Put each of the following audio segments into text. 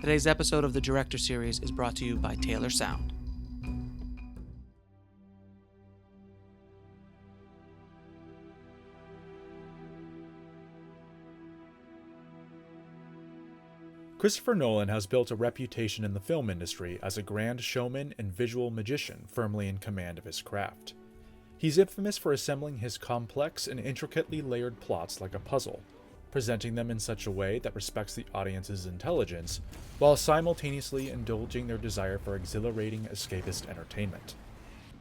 Today's episode of the Director Series is brought to you by Taylor Sound. Christopher Nolan has built a reputation in the film industry as a grand showman and visual magician firmly in command of his craft. He's infamous for assembling his complex and intricately layered plots like a puzzle, presenting them in such a way that respects the audience's intelligence, while simultaneously indulging their desire for exhilarating escapist entertainment.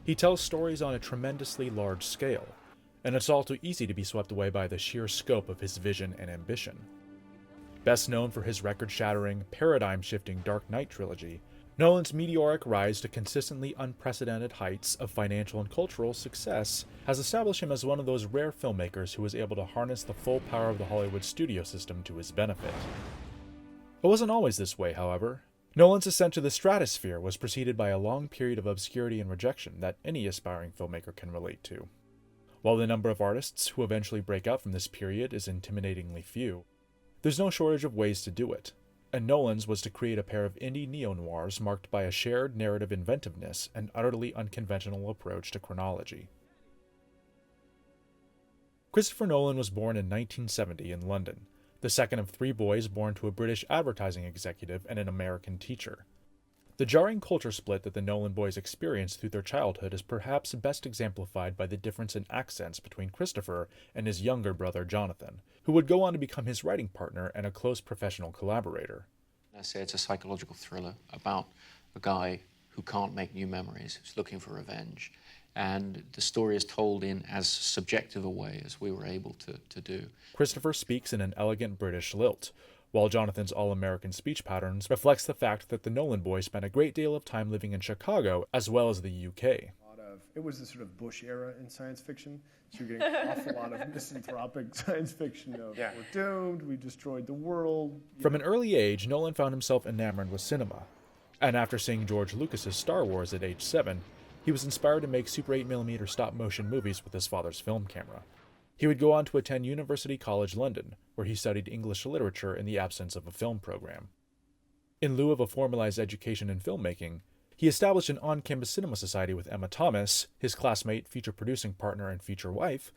He tells stories on a tremendously large scale, and it's all too easy to be swept away by the sheer scope of his vision and ambition. Best known for his record-shattering, paradigm-shifting Dark Knight trilogy, Nolan's meteoric rise to consistently unprecedented heights of financial and cultural success has established him as one of those rare filmmakers who was able to harness the full power of the Hollywood studio system to his benefit. It wasn't always this way, however. Nolan's ascent to the stratosphere was preceded by a long period of obscurity and rejection that any aspiring filmmaker can relate to. While the number of artists who eventually break out from this period is intimidatingly few, there's no shortage of ways to do it, and Nolan's was to create a pair of indie neo-noirs marked by a shared narrative inventiveness and utterly unconventional approach to chronology. Christopher Nolan was born in 1970 in London, the second of three boys born to a British advertising executive and an American teacher. The jarring culture split that the Nolan boys experienced through their childhood is perhaps best exemplified by the difference in accents between Christopher and his younger brother Jonathan, who would go on to become his writing partner and a close professional collaborator. I say it's a psychological thriller about a guy who can't make new memories, who's looking for revenge. And the story is told in as subjective a way as we were able to do. Christopher speaks in an elegant British lilt, while Jonathan's all-American speech patterns reflects the fact that the Nolan boys spent a great deal of time living in Chicago as well as the UK. It was the sort of Bush era in science fiction, so you're getting an awful lot of misanthropic science fiction of we're doomed, we destroyed the world. From an early age, Nolan found himself enamored with cinema, and after seeing George Lucas's Star Wars at age 7, he was inspired to make Super 8mm stop-motion movies with his father's film camera. He would go on to attend University College London, where he studied English literature in the absence of a film program. In lieu of a formalized education in filmmaking, he established an on-campus cinema society with Emma Thomas, his classmate, feature-producing partner, and future wife,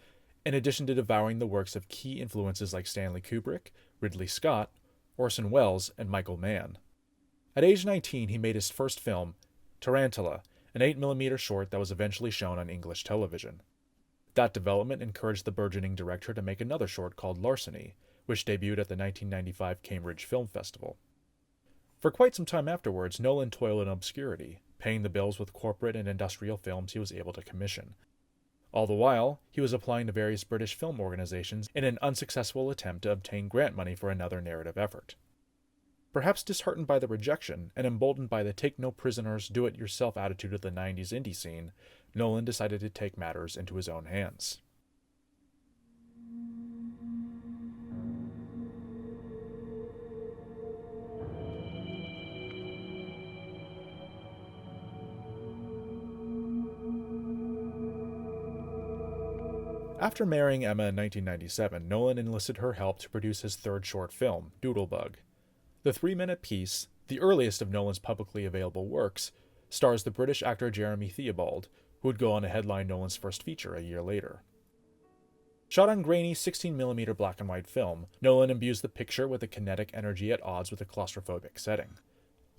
in addition to devouring the works of key influences like Stanley Kubrick, Ridley Scott, Orson Welles, and Michael Mann. At age 19, he made his first film, Tarantula, an 8mm short that was eventually shown on English television. That development encouraged the burgeoning director to make another short called Larceny, which debuted at the 1995 Cambridge Film Festival. For quite some time afterwards, Nolan toiled in obscurity, paying the bills with corporate and industrial films he was able to commission. All the while, he was applying to various British film organizations in an unsuccessful attempt to obtain grant money for another narrative effort. Perhaps disheartened by the rejection and emboldened by the take-no-prisoners, do-it-yourself attitude of the 90s indie scene, Nolan decided to take matters into his own hands. After marrying Emma in 1997, Nolan enlisted her help to produce his third short film, DOODLEBUG. The 3-minute piece, the earliest of Nolan's publicly available works, stars the British actor Jeremy Theobald, who would go on to headline Nolan's first feature a year later. Shot on grainy 16mm black and white film, Nolan imbues the picture with a kinetic energy at odds with a claustrophobic setting.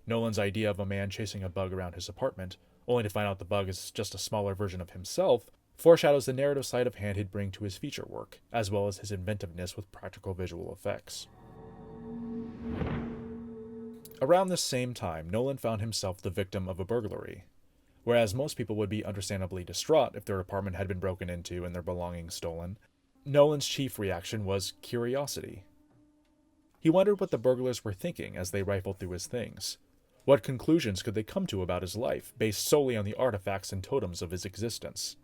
Nolan's idea of a man chasing a bug around his apartment, only to find out the bug is just a smaller version of himself, foreshadows the narrative sleight of hand he'd bring to his feature work, as well as his inventiveness with practical visual effects. Around this same time, Nolan found himself the victim of a burglary. Whereas most people would be understandably distraught if their apartment had been broken into and their belongings stolen, Nolan's chief reaction was curiosity. He wondered what the burglars were thinking as they rifled through his things. What conclusions could they come to about his life, based solely on the artifacts and totems of his existence?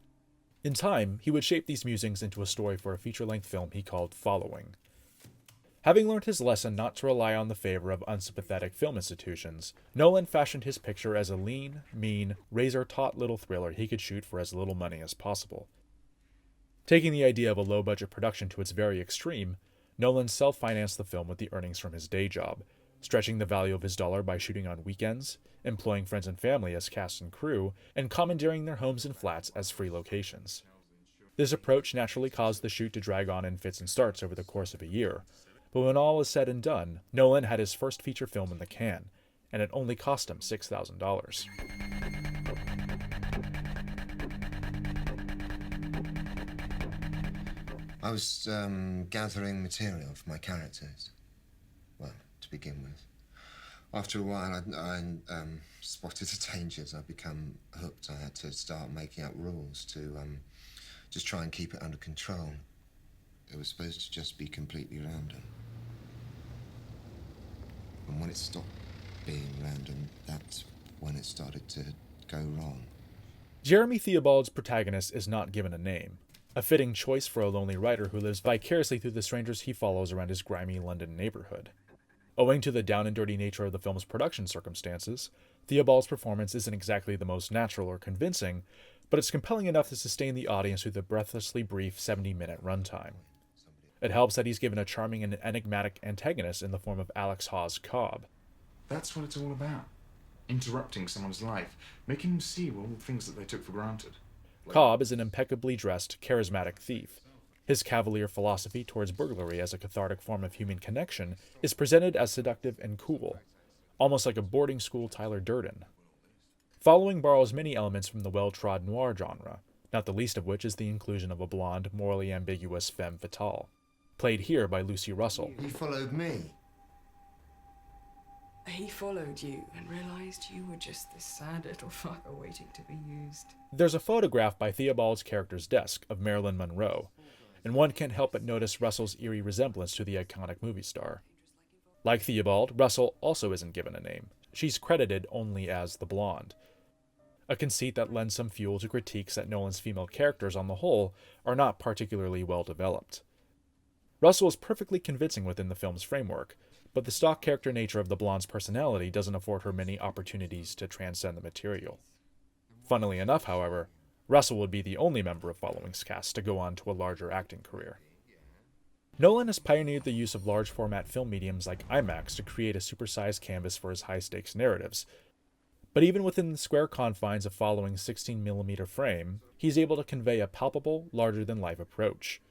In time, he would shape these musings into a story for a feature-length film he called Following. Having learned his lesson not to rely on the favor of unsympathetic film institutions, Nolan fashioned his picture as a lean, mean, razor-taut little thriller he could shoot for as little money as possible. Taking the idea of a low-budget production to its very extreme, Nolan self-financed the film with the earnings from his day job, stretching the value of his dollar by shooting on weekends, employing friends and family as cast and crew, and commandeering their homes and flats as free locations. This approach naturally caused the shoot to drag on in fits and starts over the course of a year, but when all was said and done, Nolan had his first feature film in the can, and it only cost him $6,000. I was gathering material for my characters. Well, to begin with. After a while, I spotted the dangers. I'd become hooked. I had to start making up rules to just try and keep it under control. It was supposed to just be completely random. And when it stopped being random, that's when it started to go wrong. Jeremy Theobald's protagonist is not given a name, a fitting choice for a lonely writer who lives vicariously through the strangers he follows around his grimy London neighborhood. Owing to the down-and-dirty nature of the film's production circumstances, Theobald's performance isn't exactly the most natural or convincing, but it's compelling enough to sustain the audience through the breathlessly brief 70-minute runtime. It helps that he's given a charming and enigmatic antagonist in the form of Alex Cobb. That's what it's all about. Interrupting someone's life, making them see all the things that they took for granted. Cobb is an impeccably dressed, charismatic thief. His cavalier philosophy towards burglary as a cathartic form of human connection is presented as seductive and cool, almost like a boarding school Tyler Durden. Following borrows many elements from the well-trod noir genre, not the least of which is the inclusion of a blonde, morally ambiguous femme fatale, played here by Lucy Russell. He followed me. He followed you and realized you were just this sad little fucker waiting to be used. There's a photograph by Theobald's character's desk of Marilyn Monroe, and one can't help but notice Russell's eerie resemblance to the iconic movie star. Like Theobald, Russell also isn't given a name. She's credited only as the Blonde, a conceit that lends some fuel to critiques that Nolan's female characters on the whole are not particularly well developed. Russell is perfectly convincing within the film's framework, but the stock character nature of the blonde's personality doesn't afford her many opportunities to transcend the material. Funnily enough, however, Russell would be the only member of Following's cast to go on to a larger acting career. Nolan has pioneered the use of large-format film mediums like IMAX to create a supersized canvas for his high-stakes narratives, but even within the square confines of Following's 16mm frame, he's able to convey a palpable, larger-than-life approach.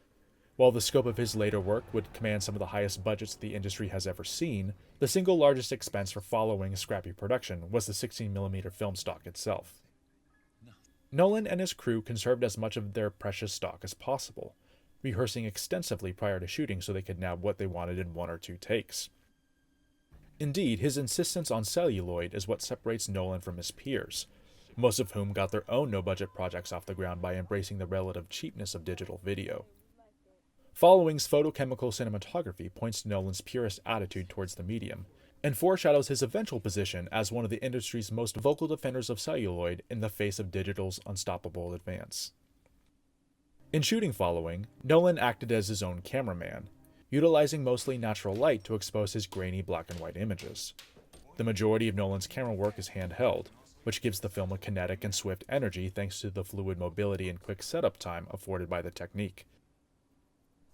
While the scope of his later work would command some of the highest budgets the industry has ever seen, the single largest expense for Following's scrappy production was the 16mm film stock itself. Nolan and his crew conserved as much of their precious stock as possible, rehearsing extensively prior to shooting so they could nab what they wanted in 1 or 2 takes. Indeed, his insistence on celluloid is what separates Nolan from his peers, most of whom got their own no-budget projects off the ground by embracing the relative cheapness of digital video. Following's photochemical cinematography points to Nolan's purist attitude towards the medium, and foreshadows his eventual position as one of the industry's most vocal defenders of celluloid in the face of digital's unstoppable advance. In shooting Following, Nolan acted as his own cameraman, utilizing mostly natural light to expose his grainy black and white images. The majority of Nolan's camera work is handheld, which gives the film a kinetic and swift energy thanks to the fluid mobility and quick setup time afforded by the technique.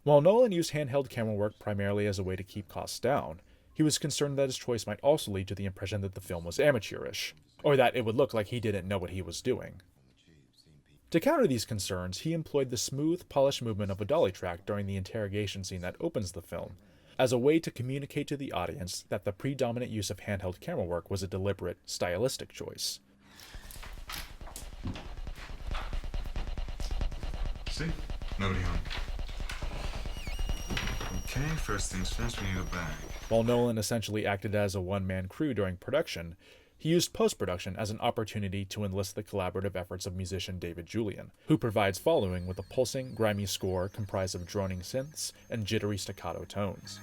While Nolan used handheld camera work primarily as a way to keep costs down, he was concerned that his choice might also lead to the impression that the film was amateurish, or that it would look like he didn't know what he was doing. To counter these concerns, he employed the smooth, polished movement of a dolly track during the interrogation scene that opens the film, as a way to communicate to the audience that the predominant use of handheld camera work was a deliberate, stylistic choice. See? Nobody home. Okay, first things first, we need a bag. While Nolan essentially acted as a one-man crew during production, he used post-production as an opportunity to enlist the collaborative efforts of musician David Julian, who provides Following with a pulsing, grimy score comprised of droning synths and jittery staccato tones.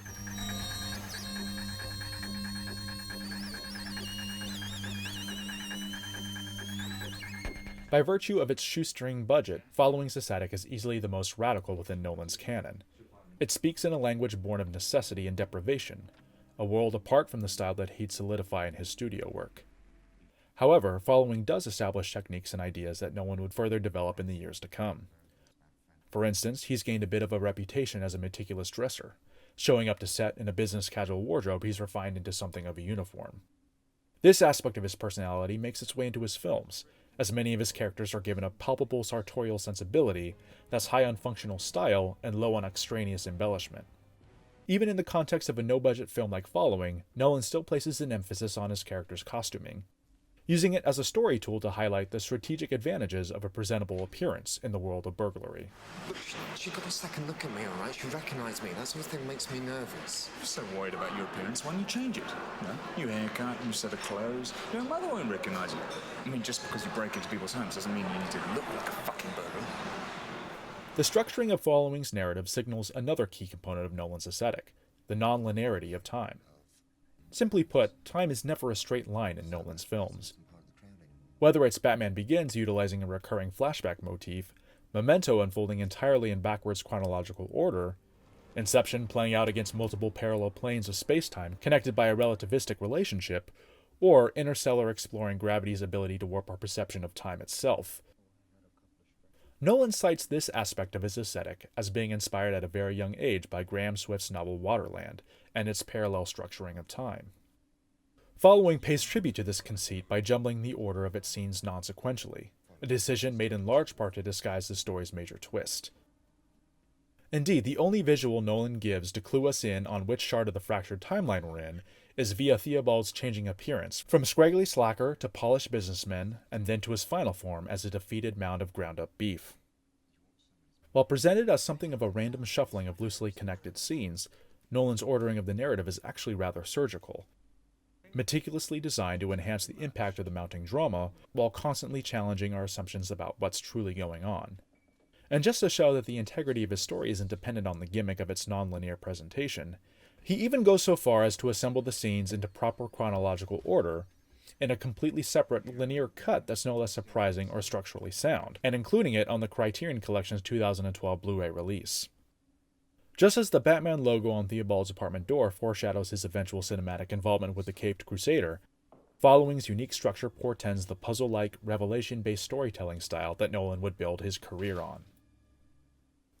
By virtue of its shoestring budget, Following's aesthetic is easily the most radical within Nolan's canon. It speaks in a language born of necessity and deprivation, a world apart from the style that he'd solidify in his studio work. However, Following does establish techniques and ideas that Nolan would further develop in the years to come. For instance, he's gained a bit of a reputation as a meticulous dresser, showing up to set in a business casual wardrobe he's refined into something of a uniform. This aspect of his personality makes its way into his films, as many of his characters are given a palpable sartorial sensibility that's high on functional style and low on extraneous embellishment. Even in the context of a no-budget film like Following, Nolan still places an emphasis on his character's costuming, using it as a story tool to highlight the strategic advantages of a presentable appearance in the world of burglary. Look, she got a second look at me, all right? She recognised me. That sort of thing makes me nervous. I'm so worried about your appearance, why don't you change it? New haircut, new set of clothes. Your mother won't recognise you. I mean, just because you break into people's homes doesn't mean you need to look like a fucking burglar. The structuring of Following's narrative signals another key component of Nolan's aesthetic, the non-linearity of time. Simply put, time is never a straight line in Nolan's films. Whether it's Batman Begins utilizing a recurring flashback motif, Memento unfolding entirely in backwards chronological order, Inception playing out against multiple parallel planes of space-time connected by a relativistic relationship, or Interstellar exploring gravity's ability to warp our perception of time itself. Nolan cites this aspect of his aesthetic as being inspired at a very young age by Graham Swift's novel Waterland and its parallel structuring of time. Following pays tribute to this conceit by jumbling the order of its scenes non-sequentially, a decision made in large part to disguise the story's major twist. Indeed, the only visual Nolan gives to clue us in on which shard of the fractured timeline we're in is via Theobald's changing appearance, from scraggly slacker to polished businessman, and then to his final form as a defeated mound of ground-up beef. While presented as something of a random shuffling of loosely connected scenes, Nolan's ordering of the narrative is actually rather surgical, meticulously designed to enhance the impact of the mounting drama while constantly challenging our assumptions about what's truly going on. And just to show that the integrity of his story isn't dependent on the gimmick of its non-linear presentation, he even goes so far as to assemble the scenes into proper chronological order in a completely separate linear cut that's no less surprising or structurally sound, and including it on the Criterion Collection's 2012 Blu-ray release. Just as the Batman logo on Theobald's apartment door foreshadows his eventual cinematic involvement with the Caped Crusader, Following's unique structure portends the puzzle-like, revelation-based storytelling style that Nolan would build his career on.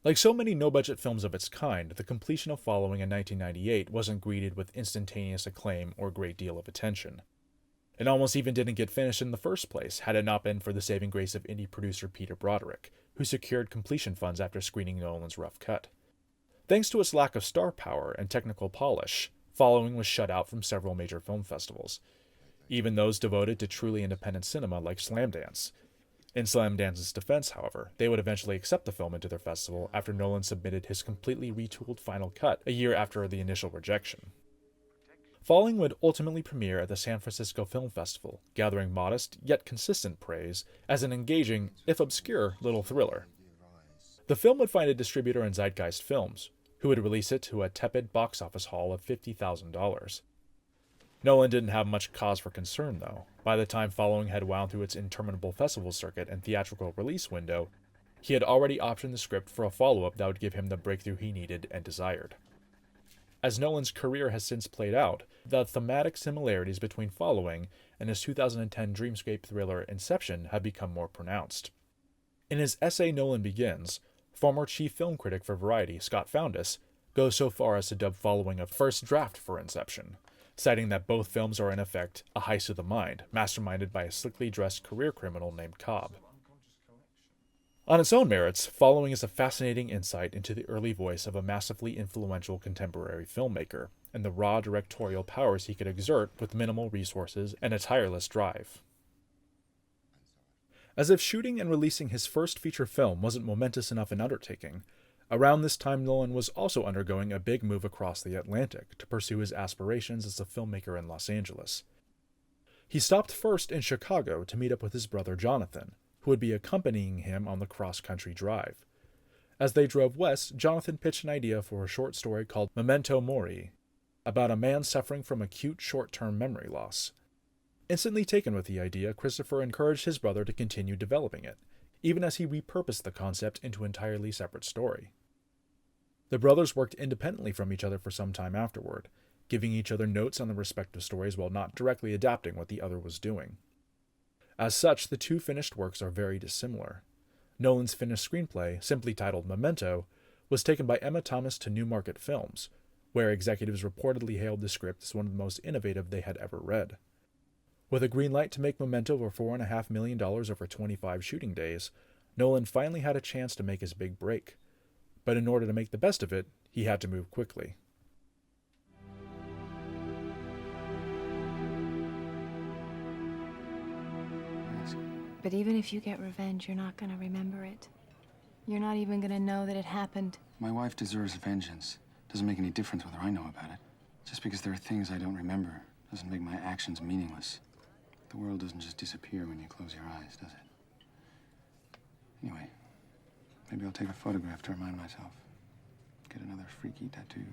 Like so many no-budget films of its kind, the completion of Following in 1998 wasn't greeted with instantaneous acclaim or a great deal of attention. It almost even didn't get finished in the first place, had it not been for the saving grace of indie producer Peter Broderick, who secured completion funds after screening Nolan's rough cut. Thanks to its lack of star power and technical polish, Following was shut out from several major film festivals, even those devoted to truly independent cinema like Slamdance. In Slamdance's defense, however, they would eventually accept the film into their festival after Nolan submitted his completely retooled final cut a year after the initial rejection. Following would ultimately premiere at the San Francisco Film Festival, gathering modest yet consistent praise as an engaging, if obscure, little thriller. The film would find a distributor in Zeitgeist Films, who would release it to a tepid box office haul of $50,000. Nolan didn't have much cause for concern, though. By the time Following had wound through its interminable festival circuit and theatrical release window, he had already optioned the script for a follow-up that would give him the breakthrough he needed and desired. As Nolan's career has since played out, the thematic similarities between Following and his 2010 dreamscape thriller Inception have become more pronounced. In his essay Nolan Begins, former chief film critic for Variety Scott Foundas goes so far as to dub Following a first draft for Inception, citing that both films are in effect a heist of the mind, masterminded by a slickly dressed career criminal named Cobb. On its own merits, Following is a fascinating insight into the early voice of a massively influential contemporary filmmaker, and the raw directorial powers he could exert with minimal resources and a tireless drive. As if shooting and releasing his first feature film wasn't momentous enough an undertaking, around this time Nolan was also undergoing a big move across the Atlantic to pursue his aspirations as a filmmaker in Los Angeles. He stopped first in Chicago to meet up with his brother Jonathan, who would be accompanying him on the cross-country drive. As they drove west, Jonathan pitched an idea for a short story called Memento Mori, about a man suffering from acute short-term memory loss. Instantly taken with the idea, Christopher encouraged his brother to continue developing it, even as he repurposed the concept into an entirely separate story. The brothers worked independently from each other for some time afterward, giving each other notes on the respective stories while not directly adapting what the other was doing. As such, the two finished works are very dissimilar. Nolan's finished screenplay, simply titled Memento, was taken by Emma Thomas to Newmarket Films, where executives reportedly hailed the script as one of the most innovative they had ever read. With a green light to make Memento for $4.5 million over 25 shooting days, Nolan finally had a chance to make his big break. But in order to make the best of it, he had to move quickly. But even if you get revenge, you're not gonna remember it. You're not even gonna know that it happened. My wife deserves vengeance. Doesn't make any difference whether I know about it. Just because there are things I don't remember doesn't make my actions meaningless. The world doesn't just disappear when you close your eyes, does it? Anyway, maybe I'll take a photograph to remind myself. Get another freaky tattoo.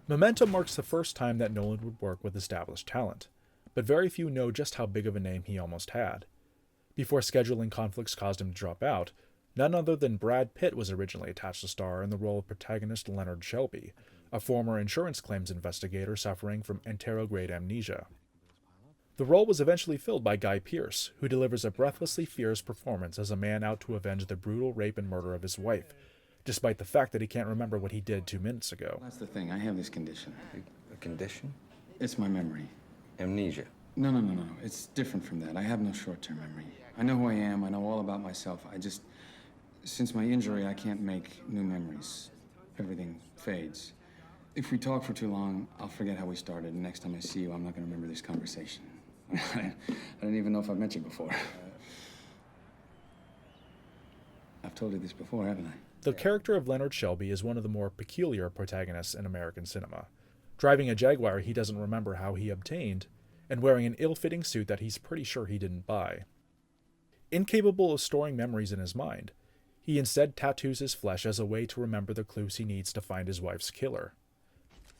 Memento marks the first time that Nolan would work with established talent, but very few know just how big of a name he almost had. Before scheduling conflicts caused him to drop out, none other than Brad Pitt was originally attached to star in the role of protagonist Leonard Shelby, a former insurance claims investigator suffering from anterograde amnesia. The role was eventually filled by Guy Pearce, who delivers a breathlessly fierce performance as a man out to avenge the brutal rape and murder of his wife, despite the fact that he can't remember what he did 2 minutes ago. That's the thing. I have this condition. A condition? It's my memory. Amnesia. No. It's different from that. I have no short-term memory. I know who I am. I know all about myself. Since my injury, I can't make new memories. Everything fades. If we talk for too long, I'll forget how we started. And next time I see you, I'm not going to remember this conversation. I don't even know if I've met you before. I've told you this before, haven't I? The character of Leonard Shelby is one of the more peculiar protagonists in American cinema. Driving a Jaguar he doesn't remember how he obtained, and wearing an ill-fitting suit that he's pretty sure he didn't buy. Incapable of storing memories in his mind, he instead tattoos his flesh as a way to remember the clues he needs to find his wife's killer.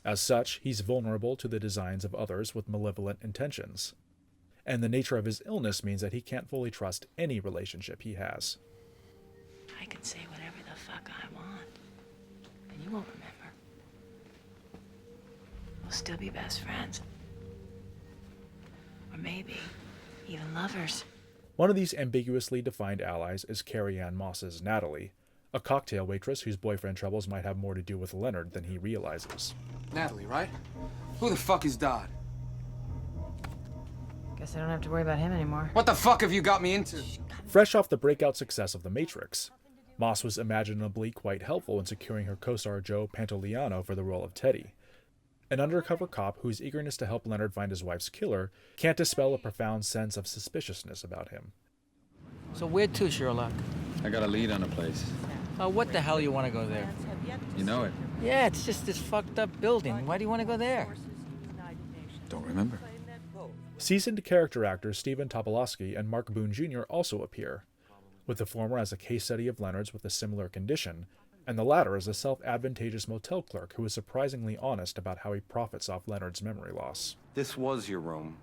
As such, he's vulnerable to the designs of others with malevolent intentions. And the nature of his illness means that he can't fully trust any relationship he has. I can say whatever the fuck I want, and you won't remember. We'll still be best friends. Or maybe even lovers. One of these ambiguously defined allies is Carrie-Anne Moss's Natalie, a cocktail waitress whose boyfriend troubles might have more to do with Leonard than he realizes. Natalie, right? Who the fuck is Dodd? Guess I don't have to worry about him anymore. What the fuck have you got me into? Fresh off the breakout success of The Matrix, Moss was imaginably quite helpful in securing her co-star Joe Pantoliano for the role of Teddy, an undercover cop whose eagerness to help Leonard find his wife's killer can't dispel a profound sense of suspiciousness about him. So where to, Sherlock? I got a lead on a place. What the hell you want to go there? You know it. Yeah, it's just this fucked up building. Why do you want to go there? Don't remember. Seasoned character actors Stephen Tobolowsky and Mark Boone Jr. also appear, with the former as a case study of Leonard's with a similar condition, and the latter as a self-advantageous motel clerk who is surprisingly honest about how he profits off Leonard's memory loss. This was your room,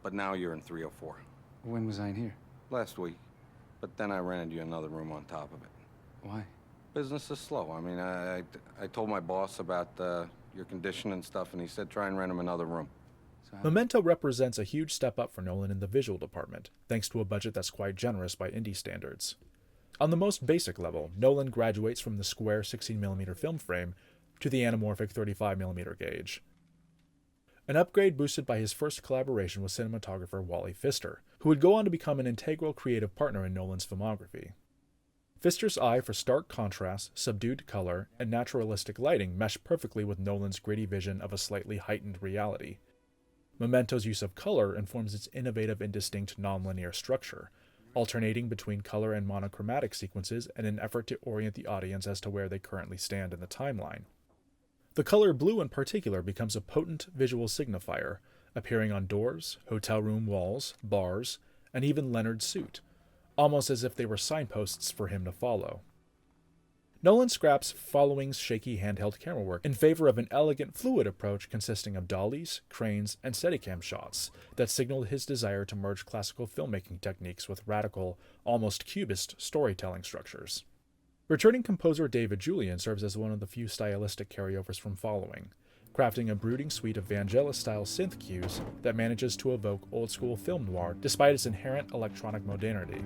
but now you're in 304. When was I in here? Last week, but then I rented you another room on top of it. Why? Business is slow. I mean, I told my boss about your condition and stuff, and he said try and rent him another room. Memento represents a huge step up for Nolan in the visual department, thanks to a budget that's quite generous by indie standards. On the most basic level, Nolan graduates from the square 16mm film frame to the anamorphic 35mm gauge. An upgrade boosted by his first collaboration with cinematographer Wally Pfister, who would go on to become an integral creative partner in Nolan's filmography. Pfister's eye for stark contrast, subdued color, and naturalistic lighting mesh perfectly with Nolan's gritty vision of a slightly heightened reality. Memento's use of color informs its innovative and distinct non-linear structure, alternating between color and monochromatic sequences in an effort to orient the audience as to where they currently stand in the timeline. The color blue in particular becomes a potent visual signifier, appearing on doors, hotel room walls, bars, and even Leonard's suit, almost as if they were signposts for him to follow. Nolan scraps following's shaky handheld camera work in favor of an elegant, fluid approach consisting of dollies, cranes, and Steadicam shots that signaled his desire to merge classical filmmaking techniques with radical, almost cubist storytelling structures. Returning composer David Julian serves as one of the few stylistic carryovers from following, crafting a brooding suite of Vangelis-style synth cues that manages to evoke old-school film noir despite its inherent electronic modernity.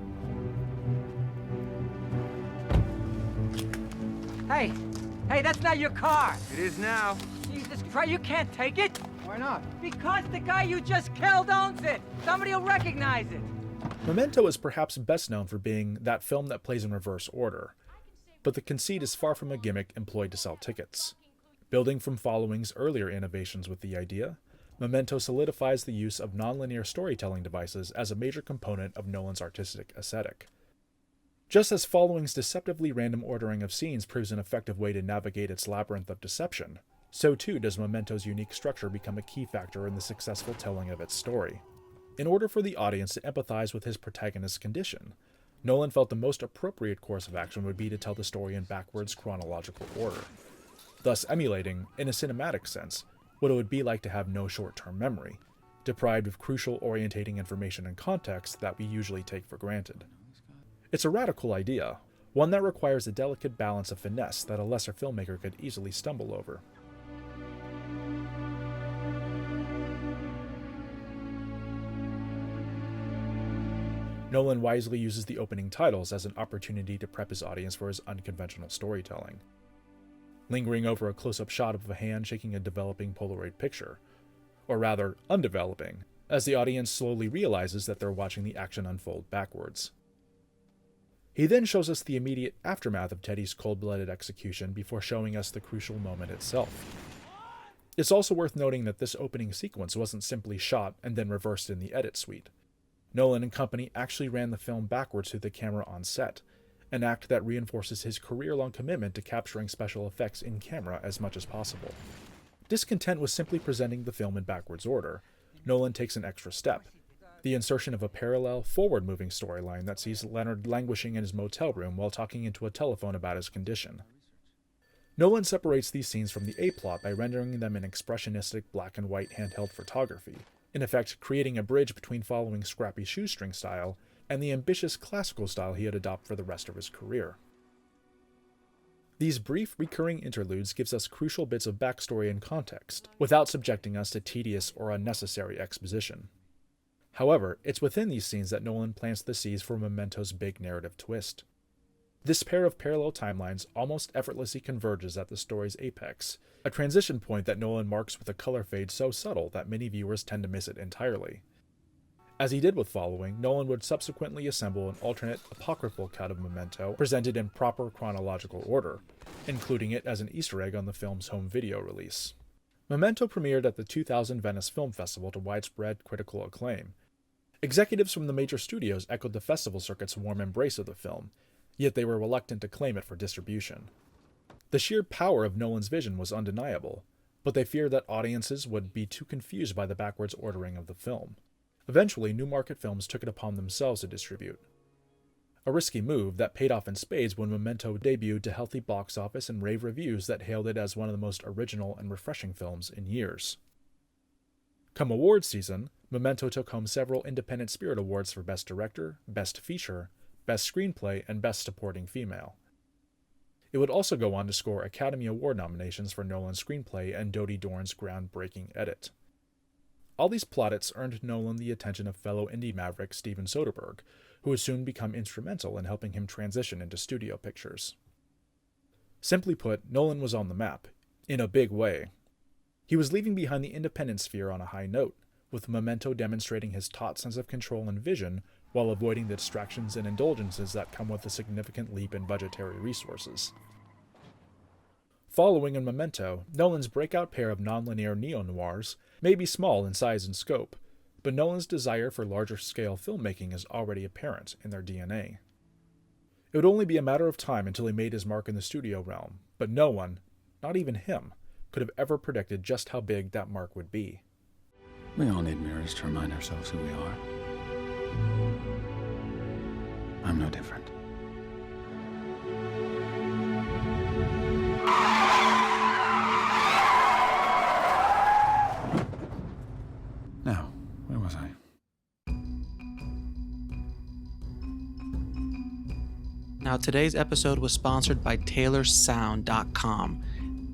Hey, that's not your car. It is now. Jesus Christ, you can't take it. Why not? Because the guy you just killed owns it. Somebody will recognize it. Memento is perhaps best known for being that film that plays in reverse order, but the conceit is far from a gimmick employed to sell tickets. Building from Following's earlier innovations with the idea, Memento solidifies the use of nonlinear storytelling devices as a major component of Nolan's artistic aesthetic. Just as Following's deceptively random ordering of scenes proves an effective way to navigate its labyrinth of deception, so too does Memento's unique structure become a key factor in the successful telling of its story. In order for the audience to empathize with his protagonist's condition, Nolan felt the most appropriate course of action would be to tell the story in backwards chronological order, thus emulating, in a cinematic sense, what it would be like to have no short-term memory, deprived of crucial orientating information and context that we usually take for granted. It's a radical idea, one that requires a delicate balance of finesse that a lesser filmmaker could easily stumble over. Nolan wisely uses the opening titles as an opportunity to prep his audience for his unconventional storytelling. Lingering over a close-up shot of a hand shaking a developing Polaroid picture, or rather, undeveloping, as the audience slowly realizes that they're watching the action unfold backwards. He then shows us the immediate aftermath of Teddy's cold-blooded execution before showing us the crucial moment itself. It's also worth noting that this opening sequence wasn't simply shot and then reversed in the edit suite. Nolan and company actually ran the film backwards through the camera on set, an act that reinforces his career-long commitment to capturing special effects in camera as much as possible. Discontent with simply presenting the film in backwards order, Nolan takes an extra step, the insertion of a parallel, forward-moving storyline that sees Leonard languishing in his motel room while talking into a telephone about his condition. Nolan separates these scenes from the A-plot by rendering them in expressionistic black and white handheld photography, in effect creating a bridge between Following's scrappy shoestring style and the ambitious classical style he had adopted for the rest of his career. These brief, recurring interludes gives us crucial bits of backstory and context, without subjecting us to tedious or unnecessary exposition. However, it's within these scenes that Nolan plants the seeds for Memento's big narrative twist. This pair of parallel timelines almost effortlessly converges at the story's apex, a transition point that Nolan marks with a color fade so subtle that many viewers tend to miss it entirely. As he did with Following, Nolan would subsequently assemble an alternate apocryphal cut of Memento presented in proper chronological order, including it as an Easter egg on the film's home video release. Memento premiered at the 2000 Venice Film Festival to widespread critical acclaim. Executives from the major studios echoed the festival circuit's warm embrace of the film, yet they were reluctant to claim it for distribution. The sheer power of Nolan's vision was undeniable, but they feared that audiences would be too confused by the backwards ordering of the film. Eventually, NewMarket Films took it upon themselves to distribute. A risky move that paid off in spades when Memento debuted to healthy box office and rave reviews that hailed it as one of the most original and refreshing films in years. Come awards season, Memento took home several Independent Spirit Awards for Best Director, Best Feature, Best Screenplay, and Best Supporting Female. It would also go on to score Academy Award nominations for Nolan's screenplay and Dodie Dorn's groundbreaking edit. All these plaudits earned Nolan the attention of fellow indie maverick Steven Soderbergh, who would soon become instrumental in helping him transition into studio pictures. Simply put, Nolan was on the map, in a big way. He was leaving behind the independent sphere on a high note, with Memento demonstrating his taut sense of control and vision while avoiding the distractions and indulgences that come with a significant leap in budgetary resources. Following in Memento, Nolan's breakout pair of non-linear neo-noirs may be small in size and scope, but Nolan's desire for larger-scale filmmaking is already apparent in their DNA. It would only be a matter of time until he made his mark in the studio realm, but no one, not even him, could have ever predicted just how big that mark would be. We all need mirrors to remind ourselves who we are. I'm no different. Now, where was I? Now, today's episode was sponsored by TaylorSound.com.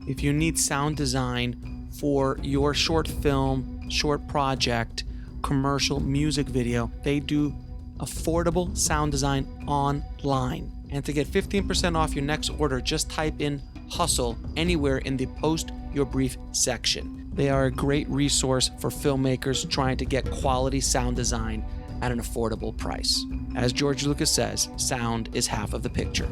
If you need sound design for your short film, short project, commercial, music video, they do affordable sound design online. And to get 15% off your next order, just type in HUSTLE anywhere in the Post Your Brief section. They are a great resource for filmmakers trying to get quality sound design at an affordable price. As George Lucas says, sound is half of the picture.